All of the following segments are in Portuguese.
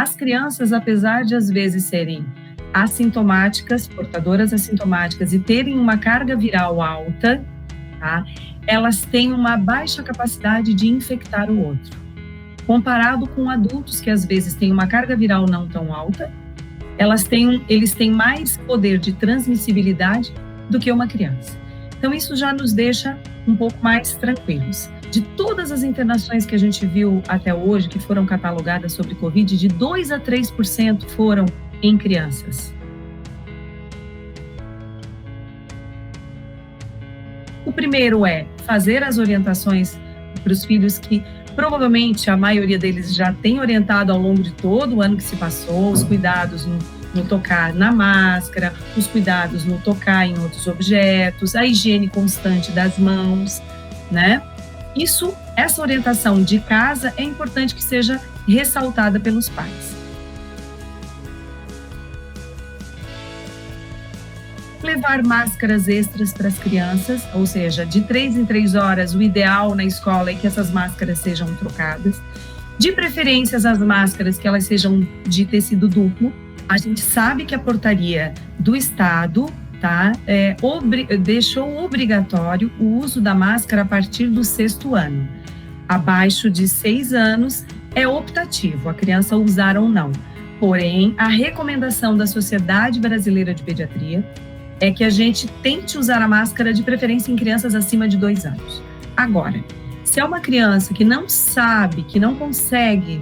As crianças, apesar de às vezes serem assintomáticas, portadoras assintomáticas e terem uma carga viral alta, tá? Elas têm uma baixa capacidade de infectar o outro. Comparado com adultos que às vezes têm uma carga viral não tão alta, eles têm mais poder de transmissibilidade do que uma criança. Então isso já nos deixa um pouco mais tranquilos. De todas as internações que a gente viu até hoje, que foram catalogadas sobre Covid, de 2 a 3% foram em crianças. O primeiro é fazer as orientações para os filhos que provavelmente a maioria deles já tem orientado ao longo de todo o ano que se passou, os cuidados no tocar na máscara, os cuidados no tocar em outros objetos, a higiene constante das mãos, né? Essa orientação de casa é importante que seja ressaltada pelos pais. Levar máscaras extras para as crianças, ou seja, de 3 em 3 horas, o ideal na escola é que essas máscaras sejam trocadas. De preferência, as máscaras que elas sejam de tecido duplo. A gente sabe que a portaria do Estado deixou obrigatório o uso da máscara a partir do 6º ano. Abaixo de 6 anos é optativo, a criança usar ou não. Porém, a recomendação da Sociedade Brasileira de Pediatria é que a gente tente usar a máscara de preferência em crianças acima de 2 anos. Agora, se é uma criança que não sabe, que não consegue,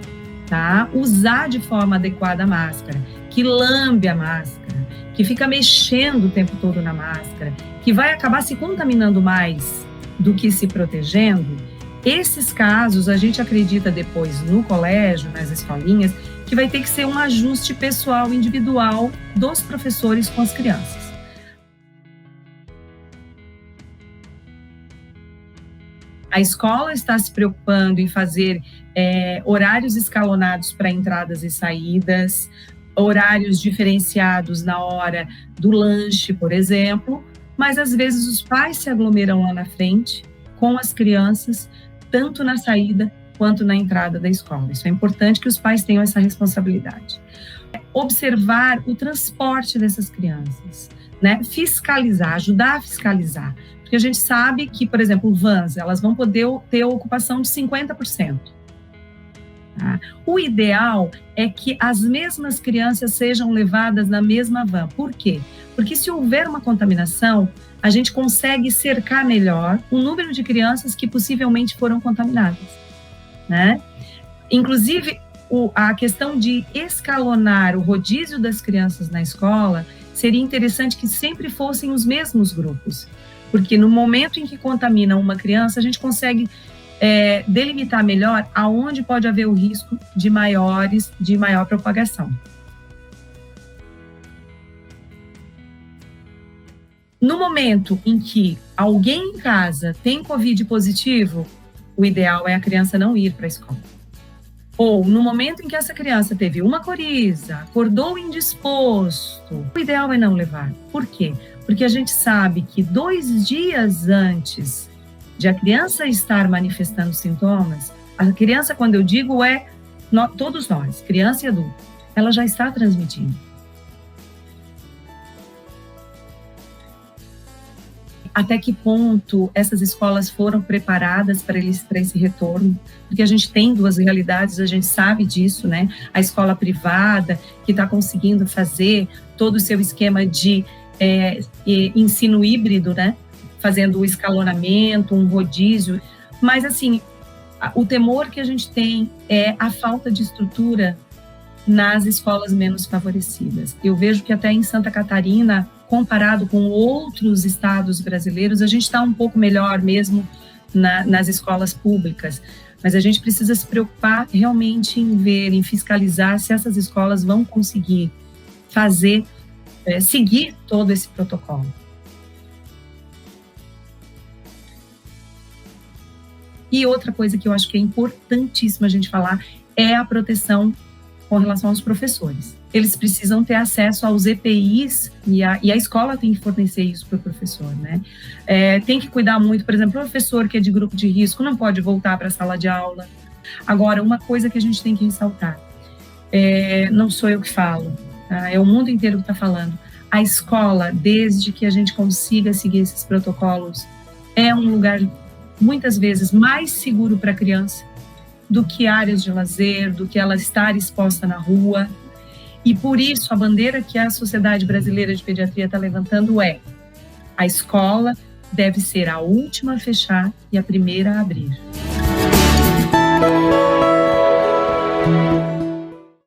usar de forma adequada a máscara, que lambe a máscara, que fica mexendo o tempo todo na máscara, que vai acabar se contaminando mais do que se protegendo, esses casos a gente acredita depois no colégio, nas escolinhas, que vai ter que ser um ajuste pessoal, individual dos professores com as crianças. A escola está se preocupando em fazer horários escalonados para entradas e saídas, horários diferenciados na hora do lanche, por exemplo, mas às vezes os pais se aglomeram lá na frente com as crianças, tanto na saída quanto na entrada da escola. Isso é importante que os pais tenham essa responsabilidade. Observar o transporte dessas crianças, né? Fiscalizar, ajudar a fiscalizar. Porque a gente sabe que, por exemplo, vans, elas vão poder ter ocupação de 50%. Tá? O ideal é que as mesmas crianças sejam levadas na mesma van. Por quê? Porque se houver uma contaminação, a gente consegue cercar melhor o número de crianças que possivelmente foram contaminadas, né? Inclusive, a questão de escalonar o rodízio das crianças na escola, seria interessante que sempre fossem os mesmos grupos, porque no momento em que contamina uma criança, a gente consegue delimitar melhor aonde pode haver o risco de maior propagação. No momento em que alguém em casa tem Covid positivo, o ideal é a criança não ir para a escola. Ou no momento em que essa criança teve uma coriza, acordou indisposto, o ideal é não levar. Por quê? Porque a gente sabe que 2 dias antes de a criança estar manifestando sintomas, a criança, quando eu digo, todos nós, criança e adulto, ela já está transmitindo. Até que ponto essas escolas foram preparadas para esse retorno? Porque a gente tem 2 realidades, a gente sabe disso, né? A escola privada, que está conseguindo fazer todo o seu esquema de ensino híbrido, né? Fazendo o escalonamento, um rodízio. Mas, assim, o temor que a gente tem é a falta de estrutura nas escolas menos favorecidas. Eu vejo que até em Santa Catarina, comparado com outros estados brasileiros, a gente está um pouco melhor mesmo nas escolas públicas, mas a gente precisa se preocupar realmente em ver, em fiscalizar se essas escolas vão conseguir seguir todo esse protocolo. E outra coisa que eu acho que é importantíssima a gente falar é a proteção com relação aos professores. Eles precisam ter acesso aos EPIs e a escola tem que fornecer isso para o professor, né? Tem que cuidar muito, por exemplo, o professor que é de grupo de risco não pode voltar para a sala de aula. Agora, uma coisa que a gente tem que ressaltar, não sou eu que falo, tá? É o mundo inteiro que está falando. A escola, desde que a gente consiga seguir esses protocolos, é um lugar muitas vezes mais seguro para a criança do que áreas de lazer, do que ela estar exposta na rua. E por isso a bandeira que a Sociedade Brasileira de Pediatria está levantando é: a escola deve ser a última a fechar e a primeira a abrir.